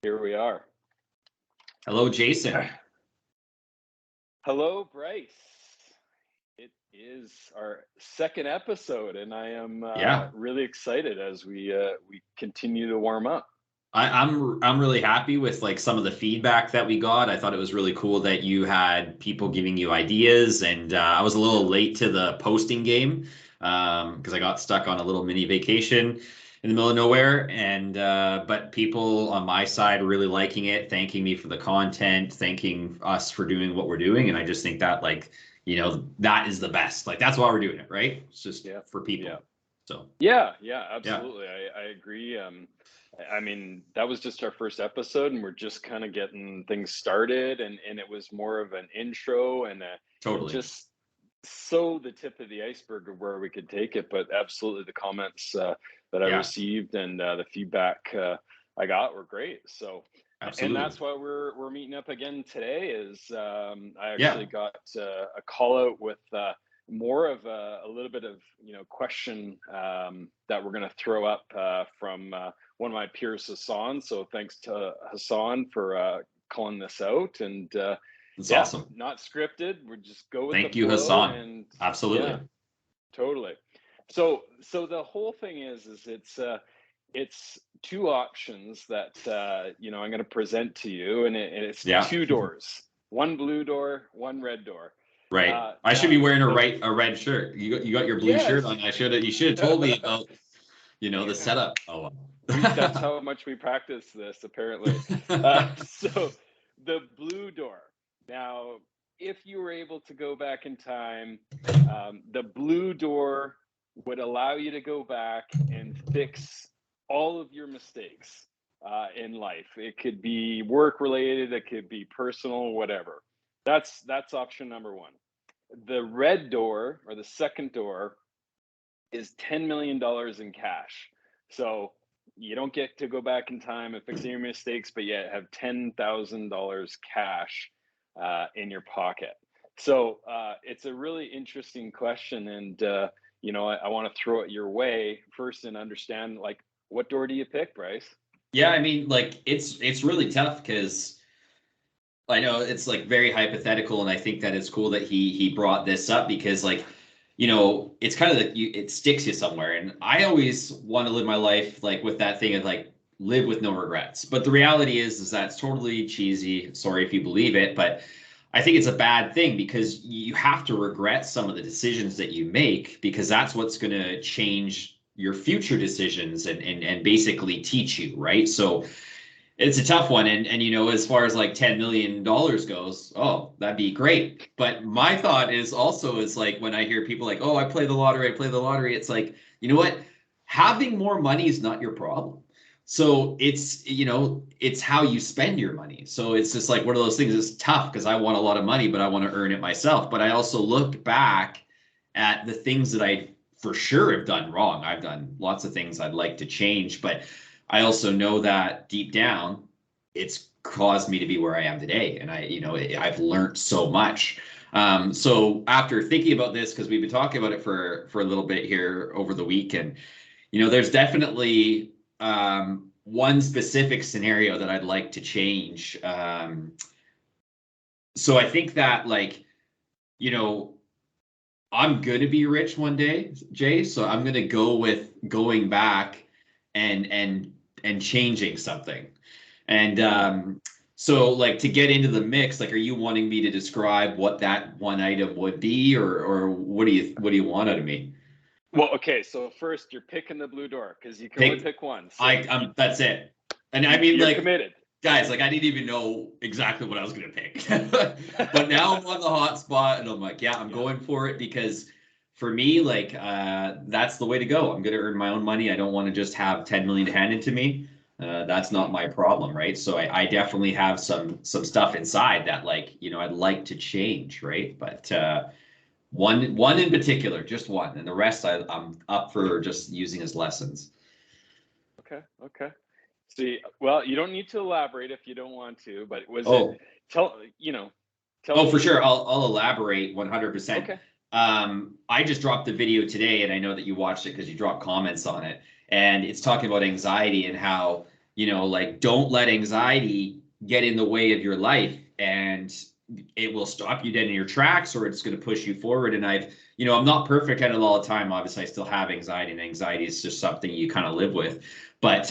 Here we are. Hello, Jason. Hello, Bryce. It is our second episode, and I am Yeah, really excited as we continue to warm up. I'm really happy with like some of the feedback that we got. I thought it was really cool that you had people giving you ideas, and I was a little late to the posting game because I got stuck on a little mini vacation in the middle of nowhere. And but people on my side are really liking it, thanking me for the content, thanking us for doing what we're doing, and I just think that that is the best. Like that's why we're doing it, right? It's just Yeah, for people. yeah, So yeah, yeah, absolutely. I agree. I mean, that was just our first episode, and we're just kind of getting things started, and it was more of an intro and totally. just so the tip of the iceberg of where we could take it. But absolutely, the comments that I Yeah, received and the feedback I got were great. So, and absolutely. that's why we're meeting up again today. Is I actually Yeah. got a call out with more of a little bit of question that we're going to throw up from one of my peers, Hassan. So thanks to Hassan for calling this out and. That's Yeah, awesome. not scripted. We just go with the Thank you, flow Hassan. and yeah, Absolutely. totally. So the whole thing is it's two options that I'm going to present to you, and it's Yeah. two doors, one blue door, one red door. Right. I should Now be wearing the a red shirt. You got your blue shirt yes, on. You should have told me about, the yeah, setup. Oh that's well. how much we practice this apparently. So the blue door. Now, if you were able to go back in time, the blue door would allow you to go back and fix all of your mistakes in life. It could be work related, it could be personal, whatever. That's option number one. The red door or the second door is $10 million in cash. So you don't get to go back in time and fix your mistakes, but yet have $10,000 cash in your pocket. So it's a really interesting question, and I want to throw it your way first and understand like what door do you pick, Bryce? Yeah, I mean, like it's really tough because I know it's like very hypothetical, and I think that it's cool that he brought this up because it's kind of like it sticks you somewhere. And I always want to live my life like with that thing of like live with no regrets. But the reality is that's totally cheesy. Sorry if you believe it, but I think it's a bad thing because you have to regret some of the decisions that you make because that's what's going to change your future decisions and basically teach you, right? So it's a tough one. And as far as like $10 million goes, oh, that'd be great. But my thought is also is like when I hear people like, oh, I play the lottery, it's like, you know what? Having more money is not your problem. So it's how you spend your money. So it's just like one of those things. It's tough because I want a lot of money, but I want to earn it myself. But I also look back at the things that I for sure have done wrong. I've done lots of things I'd like to change, but I also know that deep down, it's caused me to be where I am today. And I've learned so much. So after thinking about this, because we've been talking about it for a little bit here over the week, and there's definitely one specific scenario that I'd like to change. So I think that you know, I'm gonna be rich one day, Jay. So I'm gonna go with going back and and and changing something. And so like to get into the mix, like are you wanting me to describe what that one item would be or what do you want out of me? Well, okay, so first you're picking the blue door because you can only Pick pick one. So that's it. And I mean you're like committed. guys, like I didn't even know exactly what I was gonna pick. But now I'm on the hot spot and I'm like, yeah, I'm Yeah. going for it because for me, like that's the way to go. I'm gonna earn my own money. I don't want to just have 10 million handed to me. That's not my problem, right? So I definitely have some stuff inside that I'd like to change, right? But one in particular, just one, and the rest I'm up for just using as lessons. Okay. Okay. See, well, you don't need to elaborate if you don't want to, but was it Oh, tell tell Oh, for me? sure. I'll elaborate 100%. Okay. I just dropped the video today, and I know that you watched it because you dropped comments on it. And it's talking about anxiety and how you know, like don't let anxiety get in the way of your life, and it will stop you dead in your tracks, or it's going to push you forward. And you know, I'm not perfect at it all the time. Obviously, I still have anxiety, and anxiety is just something you kind of live with. But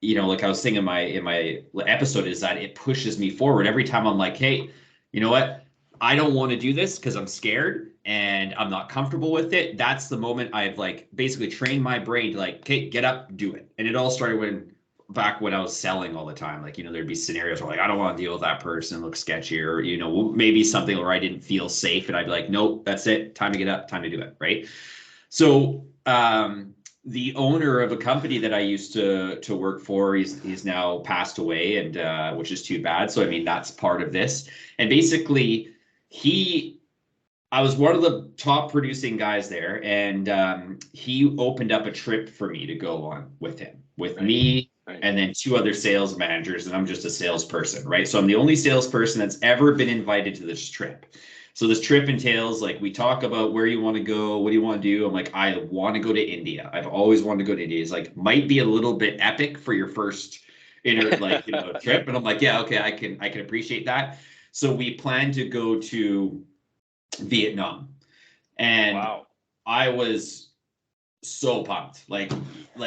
you know, like I was saying in my episode, is that it pushes me forward every time. I'm like, hey, you know what? I don't want to do this because I'm scared and I'm not comfortable with it. That's the moment I've like basically trained my brain to like, okay, get up, do it. And it all started back when I was selling all the time. Like, you know, there'd be scenarios where like, I don't want to deal with that person, looks sketchy, or, you know, maybe something where I didn't feel safe. And I'd be like, nope, that's it. Time to get up, time to do it. Right. So, the owner of a company that I used to work for, he's now passed away, and which is too bad. So I mean, that's part of this. And basically, I was one of the top producing guys there, and he opened up a trip for me to go on with him, with me, and then 2 other sales managers, and I'm just a salesperson, right? So I'm the only salesperson that's ever been invited to this trip. So this trip entails, like, we talk about where you want to go, what do you want to do? I'm like, I want to go to India. I've always wanted to go to India. It's like, might be a little bit epic for your first trip. And I'm like, yeah, okay, I can appreciate that. So we plan to go to Vietnam, and Wow. I was so pumped,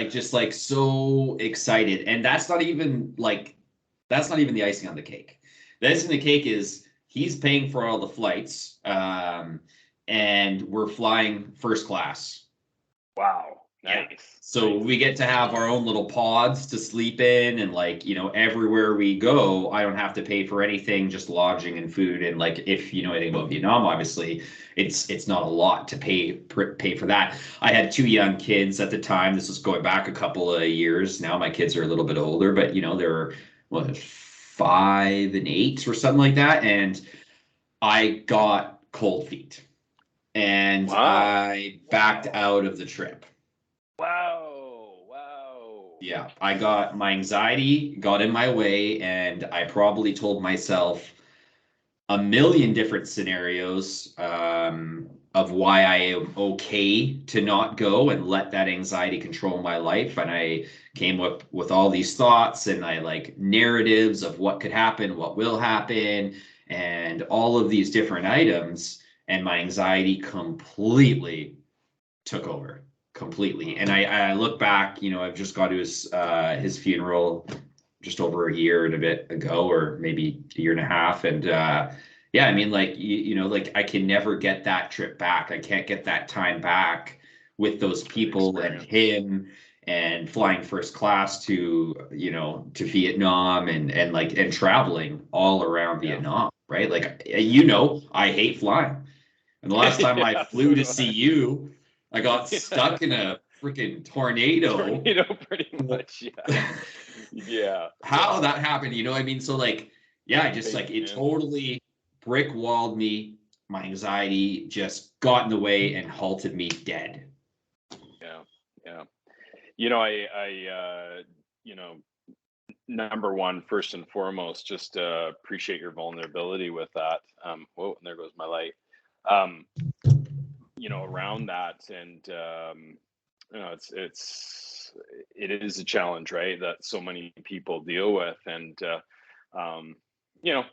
just like so excited. And that's not even the icing on the cake. The icing on the cake is he's paying for all the flights, and we're flying first class. Wow. Nice. Yeah. So we get to have our own little pods to sleep in, and like, you know, everywhere we go, I don't have to pay for anything, just lodging and food. And like, if you know anything about Vietnam, obviously it's not a lot to pay for that. I had 2 young kids at the time. This was going back a couple of years. Now my kids are a little bit older, but you know, they're 5 and 8 or something like that. And I got cold feet, and I backed out of the trip. Wow. Yeah, my anxiety got in my way, and I probably told myself a million different scenarios, of why I am okay to not go and let that anxiety control my life. And I came up with all these thoughts, and I like narratives of what could happen, what will happen, and all of these different items. And my anxiety completely took over. Completely. And I look back, you know, I've just got to his funeral just over a year and a bit ago, or maybe a year and a half. And yeah, I mean, like, you know, like I can never get that trip back. I can't get that time back with those people and him, and flying first class to, you know, to Vietnam, and traveling all around Vietnam, right? Like, you know, I hate flying. And the last time I flew to see you, I got stuck in a freaking tornado. Pretty much, yeah. Yeah. How that happened, you know what I mean? So like, yeah, I just like, it totally brick walled me. My anxiety just got in the way and halted me dead. Yeah. You know, I you know, number one, first and foremost, just appreciate your vulnerability with that. Whoa, and there goes my light. You know, around that, and you know, it is a challenge, right? That so many people deal with, and you know,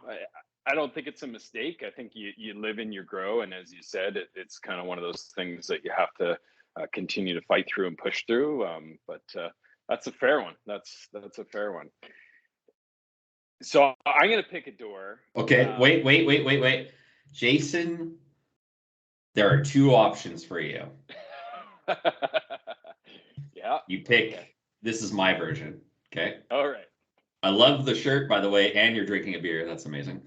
I don't think it's a mistake. I think you live and you grow, and as you said, it's kind of one of those things that you have to continue to fight through and push through. But that's a fair one. That's a fair one. So I'm gonna pick a door. Okay, wait. Jason, there are 2 options for you. Yeah. You pick. Okay. This is my version. Okay. All right. I love the shirt, by the way, and you're drinking a beer. That's amazing.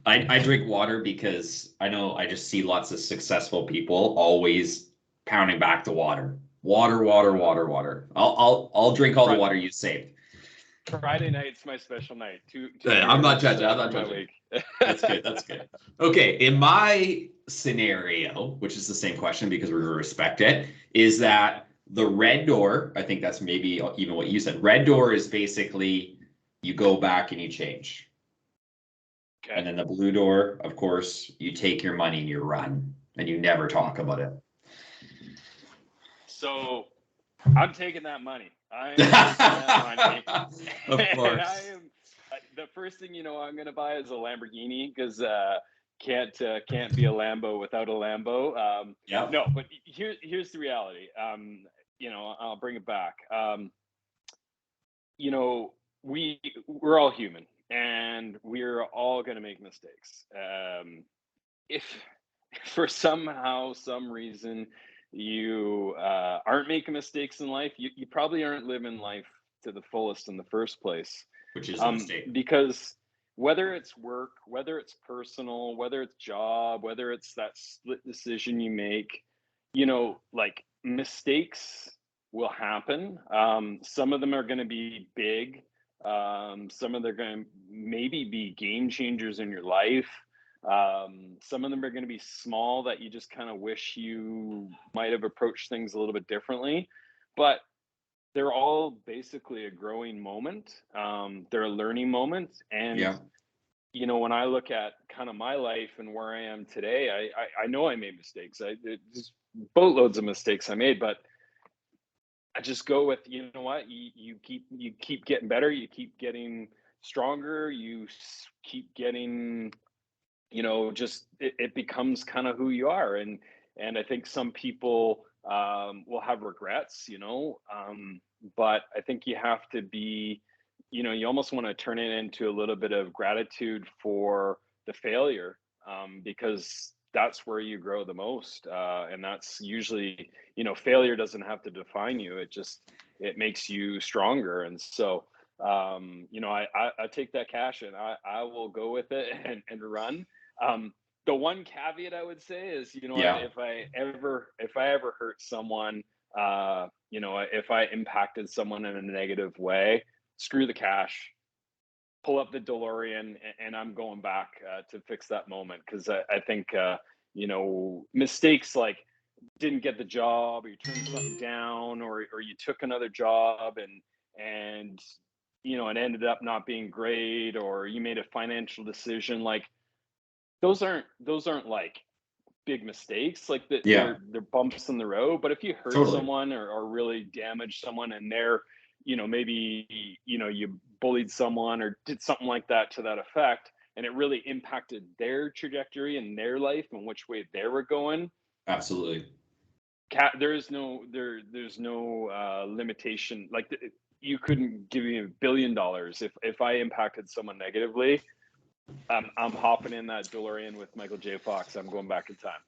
I drink water because I know I just see lots of successful people always pounding back the water. Water. I'll drink all the water you saved. Friday night's my special night. I'm not judging. That's good. Okay, in my scenario, which is the same question because we respect it, is that the red door, I think that's maybe even what you said. Red door is basically you go back and you change. Okay. And then the blue door, of course, you take your money and you run and you never talk about it. So I'm taking that money. I am making that money. Of And course. I am the first thing I'm going to buy is a Lamborghini because can't be a Lambo without a Lambo. Yep. No, but here's the reality. I'll bring it back. You know, we're all human and we're all going to make mistakes. If for some reason you aren't making mistakes in life, you probably aren't living life to the fullest in the first place. Which is a mistake. Because whether it's work, whether it's personal, whether it's job, whether it's that split decision you make, like mistakes will happen. Some of them are going to be big. Some of them are going to maybe be game changers in your life. Some of them are going to be small that you just kind of wish you might have approached things a little bit differently. But they're all basically a growing moment. They're a learning moment. And, Yeah. when I look at kind of my life and where I am today, I know I made mistakes. There's boatloads of mistakes I made, but I just go with, what, you keep getting better. You keep getting stronger. You keep getting, just it becomes kind of who you are. And I think some people will have regrets, but I think you have to be, you almost want to turn it into a little bit of gratitude for the failure, because that's where you grow the most. And that's usually, failure doesn't have to define you. It makes you stronger. And so, I take that cash and I will go with it and run. The one caveat I would say is, Yeah. if I ever hurt someone, if I impacted someone in a negative way, screw the cash, pull up the DeLorean, and I'm going back to fix that moment. Because I think, mistakes like didn't get the job, or you turned something down, or you took another job and it ended up not being great, or you made a financial decision, like those aren't like big mistakes, like that Yeah. they're bumps in the road. But if you hurt Totally. someone or really damage someone, and they're maybe you bullied someone or did something like that to that effect, and it really impacted their trajectory in their life and which way they were going, Absolutely. there's no limitation. Like you couldn't give me $1 billion if I impacted someone negatively. I'm hopping in that DeLorean with Michael J. Fox. I'm going back in time.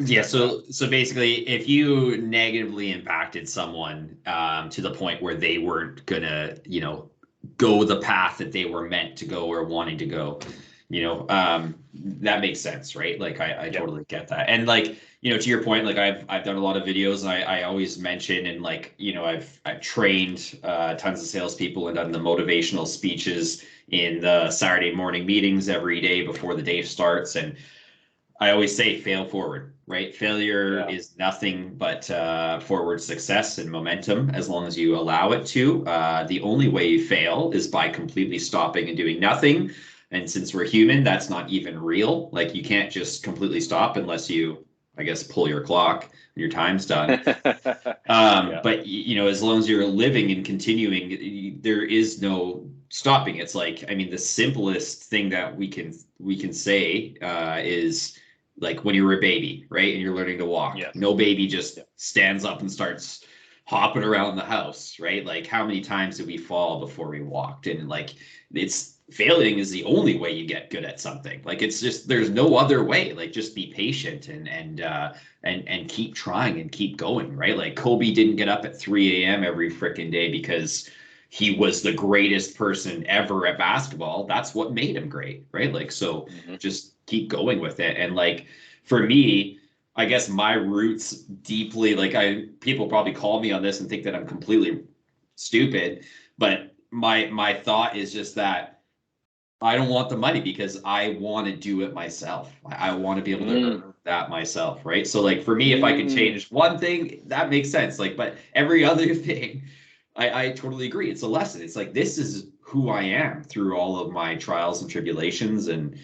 Yeah. So basically, if you negatively impacted someone to the point where they weren't gonna, go the path that they were meant to go or wanting to go, that makes sense, right? Like I totally get that. And like, to your point, like I've done a lot of videos, and I always mention, and like, I've trained tons of salespeople and done the motivational speeches in the Saturday morning meetings every day before the day starts. And I always say fail forward, right? Failure is nothing but forward success and momentum as long as you allow it to. The only way you fail is by completely stopping and doing nothing. And since we're human, that's not even real. Like you can't just completely stop unless you, I guess, pull your clock when your time's done. But as long as you're living and continuing, there is no stopping. It's like, I mean, the simplest thing that we can say is like when you were a baby, right? And you're learning to walk. Yes. No baby just stands up and starts hopping around the house, right? Like how many times did we fall before we walked? And like failing is the only way you get good at something. Like it's just there's no other way. Like just be patient and keep trying and keep going, right? Like Kobe didn't get up at 3 a.m. every freaking day because he was the greatest person ever at basketball. That's what made him great, right? Like so just keep going with it. And like for me, I guess my roots deeply, like people probably call me on this and think that I'm completely stupid, but my thought is just that I don't want the money because I want to do it myself. I want to be able to earn that myself, right? So like for me, if I could change one thing, that makes sense. Like, but every other thing, I totally agree. It's a lesson. It's like this is who I am through all of my trials and tribulations and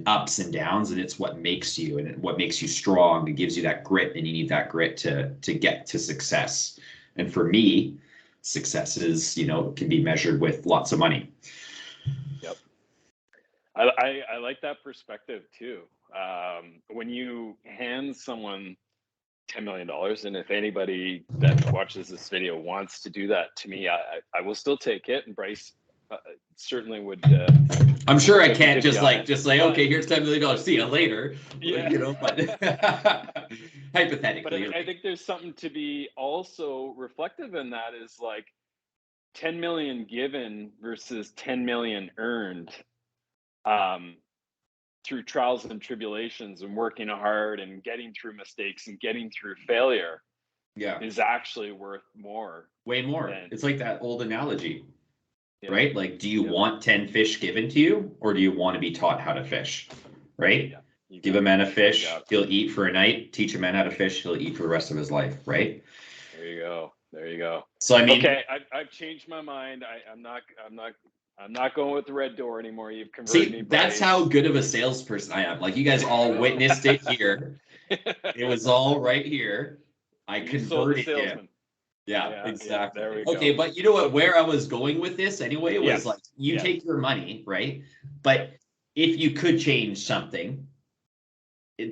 ups and downs, and it's what makes you and what makes you strong. It gives you that grit, and you need that grit to get to success. And for me, successes, can be measured with lots of money. Yep. I like that perspective too. When you hand someone $10 million, and if anybody that watches this video wants to do that to me, I will still take it. And Bryce certainly would. I'm sure I can't just say, okay, here's $10 million, see you later. Yeah. But hypothetically. But I think there's something to be also reflective in that is like 10 million given versus 10 million earned. Through trials and tribulations and working hard and getting through mistakes and getting through failure is actually worth more. Way more. It's like that old analogy, right? Like, do you Yeah. want 10 fish given to you, or do you want to be taught how to fish, right? Yeah. Give a man a fish, he'll eat for a night. Teach a man how to fish, he'll eat for the rest of his life, right? There you go. So I mean, okay, I've changed my mind. I'm not going with the red door anymore. You've converted me. That's how good of a salesperson I am. Like, you guys all witnessed it here. It was all right here. I converted you. Yeah, exactly. There we go. But you know what? Where I was going with this anyway was like, you take your money, right? But if you could change something,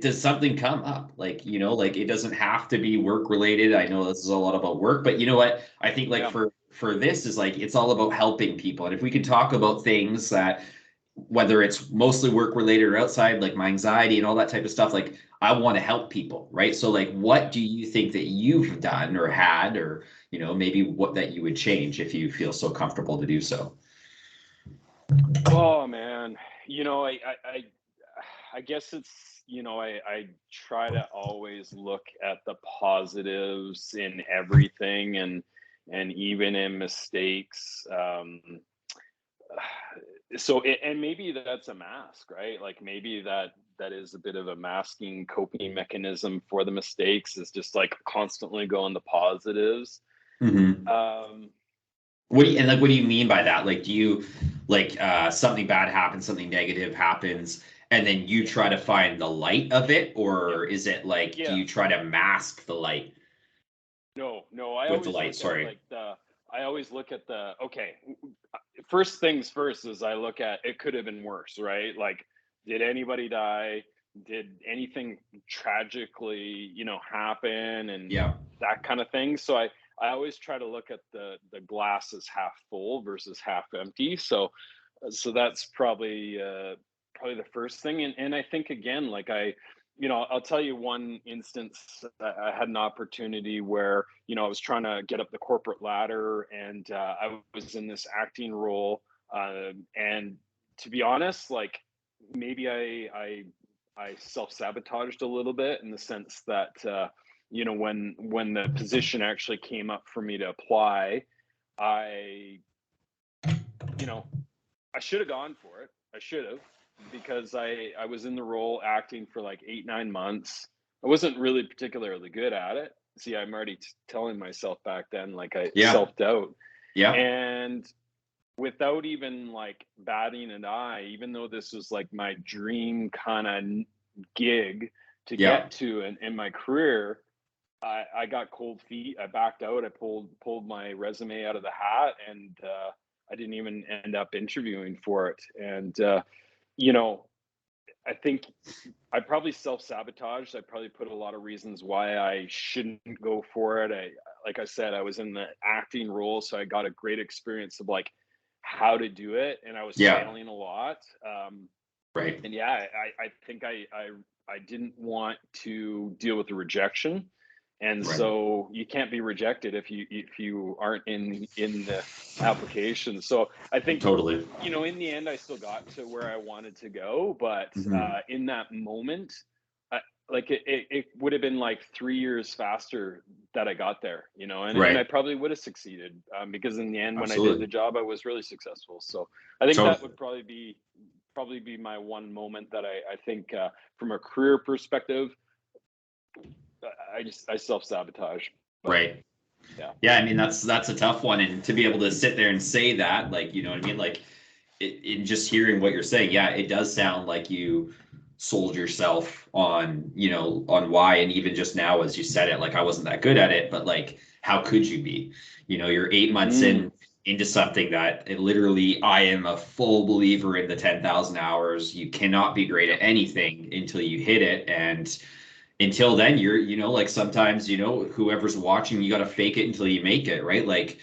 does something come up? Like, like it doesn't have to be work related. I know this is a lot about work, but you know what? I think like for this is like, it's all about helping people. And if we can talk about things that, whether it's mostly work related or outside, like my anxiety and all that type of stuff, like I want to help people, right? So like, what do you think that you've done or had, or, maybe what that you would change if you feel so comfortable to do so? Oh man, I guess it's, I try to always look at the positives in everything and even in mistakes. And maybe that's a mask, right? Like maybe that is a bit of a masking coping mechanism for the mistakes, is just like constantly going the positives. Mm-hmm. What do you mean by that? Like, do you something bad happens, something negative happens, and then you try to find the light of it, or is it like, do you try to mask the light? No, I always look at okay, first things first is I look at, it could have been worse, right? Like, did anybody die? Did anything tragically, happen, and that kind of thing. So I always try to look at the glass as half full versus half empty. So that's probably the first thing. And I think, again, like I'll tell you one instance. I had an opportunity where, I was trying to get up the corporate ladder, and I was in this acting role. And to be honest, like maybe I self-sabotaged a little bit, in the sense that, when the position actually came up for me to apply, I should have gone for it. I should have, because I was in the role acting for like 8-9 months. I wasn't really particularly good at it. See, I'm already telling myself back then, like I self-doubt. Yeah. And without even like batting an eye, even though this was like my dream kind of gig to get to in my career, I got cold feet. I backed out. I pulled my resume out of the hat, and I didn't even end up interviewing for it. And I think I probably self-sabotaged. I probably put a lot of reasons why I shouldn't go for it. Like I said, I was in the acting role, so I got a great experience of like how to do it, and I was failing a lot. Right. And I think I didn't want to deal with the rejection. And so you can't be rejected if you aren't in the application. So I think totally, in the end, I still got to where I wanted to go, but in that moment, it would have been like 3 years faster that I got there, and I probably would have succeeded, because in the end, when I did the job, I was really successful. So I think that would probably be my one moment that I think, from a career perspective, I self-sabotage. Right. Yeah. I mean, that's a tough one. And to be able to sit there and say that, like, you know what I mean? Like, in just hearing what you're saying, it does sound like you sold yourself on, on why. And even just now, as you said it, like, I wasn't that good at it, but like how could you be? You're 8 months into something that it literally, I am a full believer in the 10,000 hours. You cannot be great at anything until you hit it. And until then, you're, like sometimes, whoever's watching, you got to fake it until you make it, right? Like,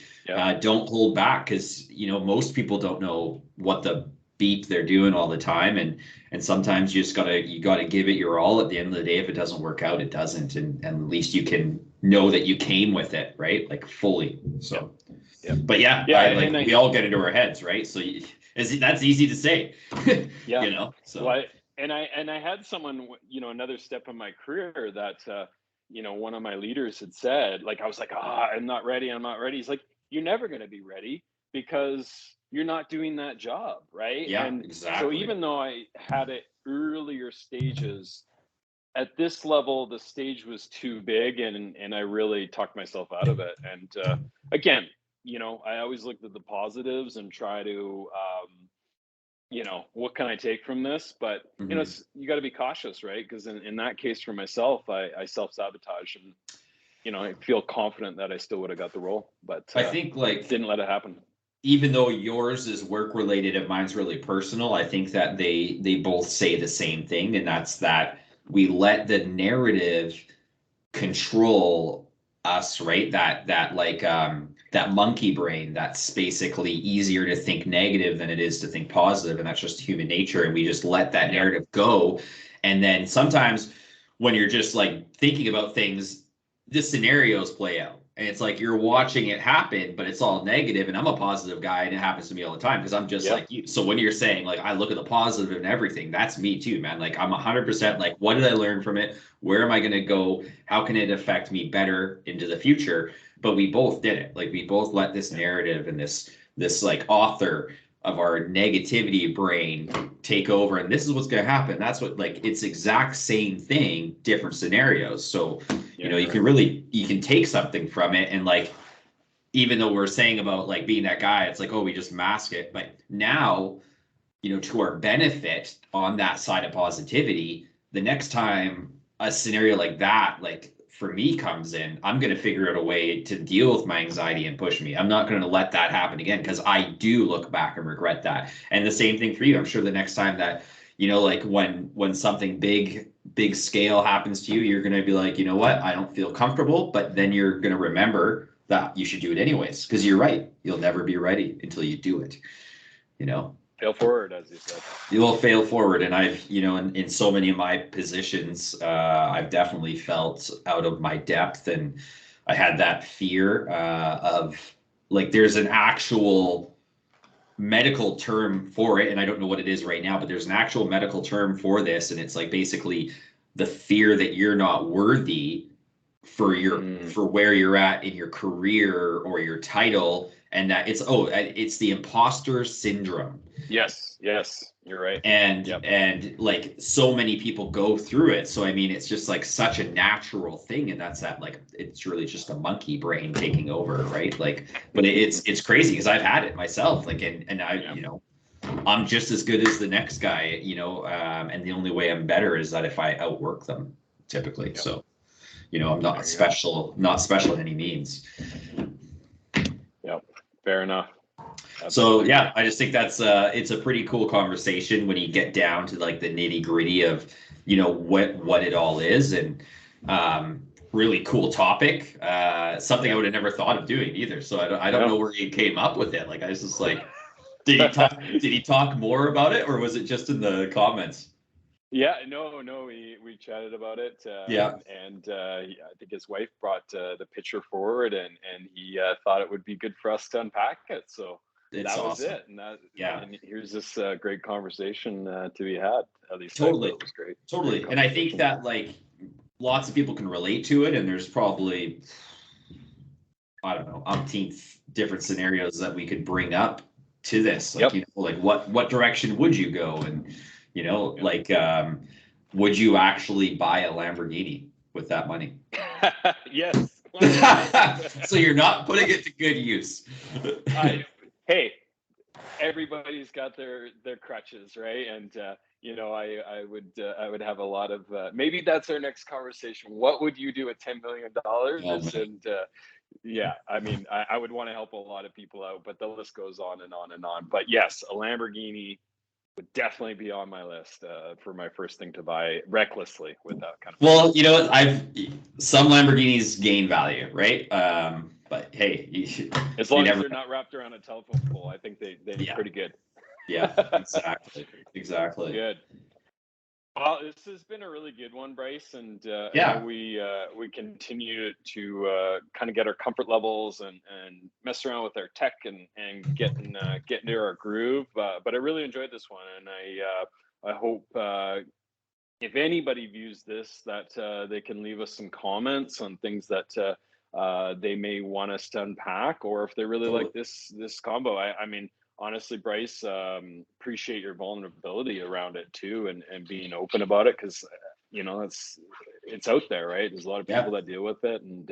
don't hold back, because, most people don't know what the beep they're doing all the time. And sometimes you gotta give it your all. At the end of the day, if it doesn't work out, it doesn't. And at least you can know that you came with it, right? Like fully. So, but we all get into our heads, right? So that's easy to say, so. Well, I had someone, another step in my career that, one of my leaders had said, like, I was like, I'm not ready. He's like, you're never going to be ready because you're not doing that job, right? Yeah, And exactly. so even though I had it earlier stages, at this level, the stage was too big, and I really talked myself out of it. And again, I always looked at the positives and try to, what can I take from this? But you got to be cautious, right? Because in that case, for myself, I self-sabotage, and I feel confident that I still would have got the role, but I think didn't let it happen. Even though yours is work related and mine's really personal, I think that they both say the same thing, and that's that we let the narrative control us, right? That monkey brain, that's basically easier to think negative than it is to think positive, and that's just human nature. And we just let that narrative go. And then sometimes when you're just like thinking about things, the scenarios play out. And it's like you're watching it happen, but it's all negative. And I'm a positive guy, and it happens to me all the time because I'm just like you. So when you're saying like I look at the positive in everything, that's me too, man. Like I'm 100% like, what did I learn from it? Where am I going to go? How can it affect me better into the future? But we both did it. Like we both let this narrative and this like author of our negativity brain take over, and this is what's going to happen. That's what, like, it's exact same thing, different scenarios. So you can take something from it, and like, even though we're saying about like being that guy, it's like, oh, we just mask it. But now, to our benefit on that side of positivity, the next time a scenario like that, like for me, comes in, I'm going to figure out a way to deal with my anxiety and push me. I'm not going to let that happen again, because I do look back and regret that. And the same thing for you. I'm sure the next time that, like when something big scale happens to you, you're going to be like, you know what, I don't feel comfortable, but then you're going to remember that you should do it anyways, because you're right. You'll never be ready until you do it, Fail forward, as you said. You will fail forward. And I've, in so many of my positions, I've definitely felt out of my depth. And I had that fear of, like, there's an actual medical term for it. And I don't know what it is right now, but there's an actual medical term for this. And it's like basically the fear that you're not worthy for for where you're at in your career or your title. And that it's the imposter syndrome. Yes, you're right. And like so many people go through it. So I mean, it's just like such a natural thing, and that's that, like, it's really just a monkey brain taking over, right? Like, but it's crazy because I've had it myself. Like, and I, I'm just as good as the next guy, and the only way I'm better is that if I outwork them, typically. So, I'm not special in any means. Yep, fair enough. So yeah, I just think that's it's a pretty cool conversation when you get down to like the nitty gritty of, what it all is. And really cool topic. Something I would have never thought of doing either. So I don't know where he came up with it. Like, I was just like, did he talk more about it, or was it just in the comments? Yeah, no, we chatted about it. And I think his wife brought the picture forward, and he thought it would be good for us to unpack it. So that was awesome. It. And here's this great conversation to be had. At least totally, it was great. Totally. Great, and I think that like lots of people can relate to it, and there's probably, I don't know, umpteenth different scenarios that we could bring up to this. Like, like what direction would you go? And, like, would you actually buy a Lamborghini with that money? Yes. So you're not putting it to good use. Hey, everybody's got their crutches, right? And I would have a lot of maybe that's our next conversation. What would you do at $10 million? And Yeah, I mean, I would want to help a lot of people out, but the list goes on and on and on. But yes, a Lamborghini would definitely be on my list for my first thing to buy recklessly with that kind of. Well, you know, some Lamborghinis gain value, right? But hey, As you long as never. they're not wrapped around a telephone pole, I think they're Yeah, pretty good. yeah, exactly. Good. Well, this has been a really good one, Bryce, and I know Yeah, we continue to kind of get our comfort levels and mess around with our tech and get into our groove. But I really enjoyed this one, and I hope if anybody views this that they can leave us some comments on things that they may want us to unpack, or if they really totally. like this combo. I mean, honestly, Bryce, appreciate your vulnerability around it too, and being open about it, because you know it's out there, right? There's a lot of people Yeah, that deal with it, and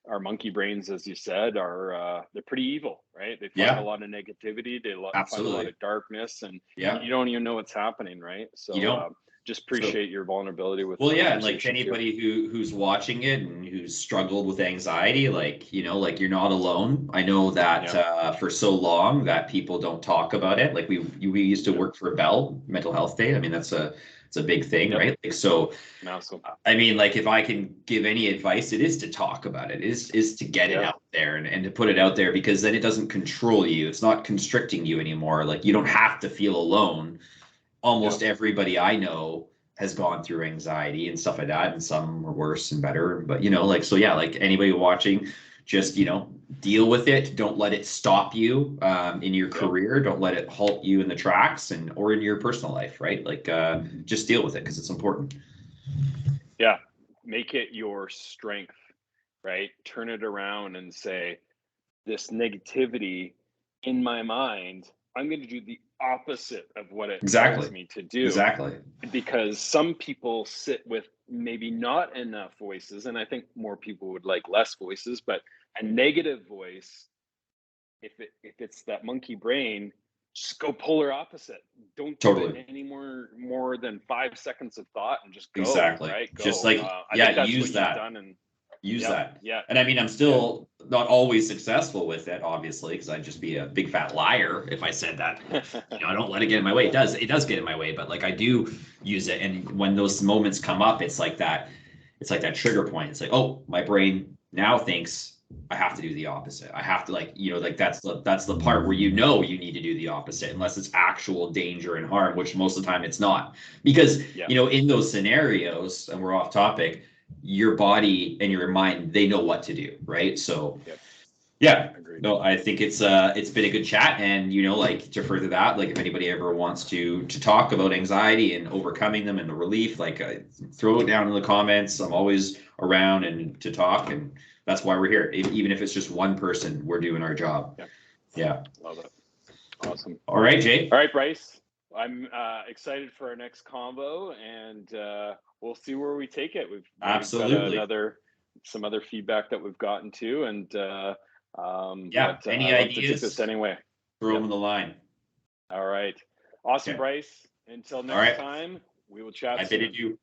our monkey brains, as you said, are they're pretty evil, right? They find a yeah, lot of negativity, find a lot absolutely. of darkness, and Yeah, you don't even know what's happening, right? you So don't. just So, appreciate your vulnerability with the well, yeah, and like to conversation too. anybody who's watching it and who's struggled with anxiety, like, you know, like you're not alone. I know that Yeah, for so long that people don't talk about it. Like we used to yeah, work for Bell Mental Health Day. I mean, it's a big thing, yep, right? Like so, massive, I mean, like if I can give any advice, it is to talk about it, is to get it yeah, out there and to put it out there, because then it doesn't control you. It's not constricting you anymore. Like you don't have to feel alone. yeah, Almost everybody I know has gone through anxiety and stuff like that, and some are worse and better. But you know, like so, yeah, like anybody watching, just you know, deal with it. Don't let it stop you in your yeah, career. Don't let it halt you in the tracks and or in your personal life, right? Like just deal with it because it's important. yeah. Make it your strength, right? Turn it around and say, this negativity in my mind, I'm going to do the opposite of what it tells Exactly. me to do, Exactly. because some people sit with maybe not enough voices, and I think more people would like less voices, but a negative voice, if it's that monkey brain, just go polar opposite. Don't give it Totally. any more than 5 seconds of thought, and just go, Exactly. right? Just Go. like, I think yeah, that's use what you've that. done, and Use yep, that. yeah, And I mean, I'm yeah, still not always successful with it, obviously, because I'd just be a big fat liar if I said that. You know, I don't let it get in my way. It does get in my way, but like I do use it. And when those moments come up, it's like that trigger point. It's like, oh, my brain now thinks I have to do the opposite. I have to like, you know, like that's the part where you know you need to do the opposite unless it's actual danger and harm, which most of the time it's not. Because, yeah, you know, in those scenarios, and we're off topic, your body and your mind, they know what to do, right? So yep, yeah, agreed. no, I think it's been a good chat. And you know, like to further that, like if anybody ever wants to talk about anxiety and overcoming them and the relief, like throw it down in the comments. I'm always around and to talk, and that's why we're here. Even if it's just one person, we're doing our job. Yeah, Yeah. love it. Awesome. All right, Jay. All right, Bryce. I'm excited for our next combo, and we'll see where we take it. We've maybe got Absolutely. some other feedback that we've gotten to, and Yeah. I Any love to take this ideas? anyway. Throw them Yep. in the line. All right. Awesome, Okay. Bryce. Until All next right. time, we will chat I bid soon. you.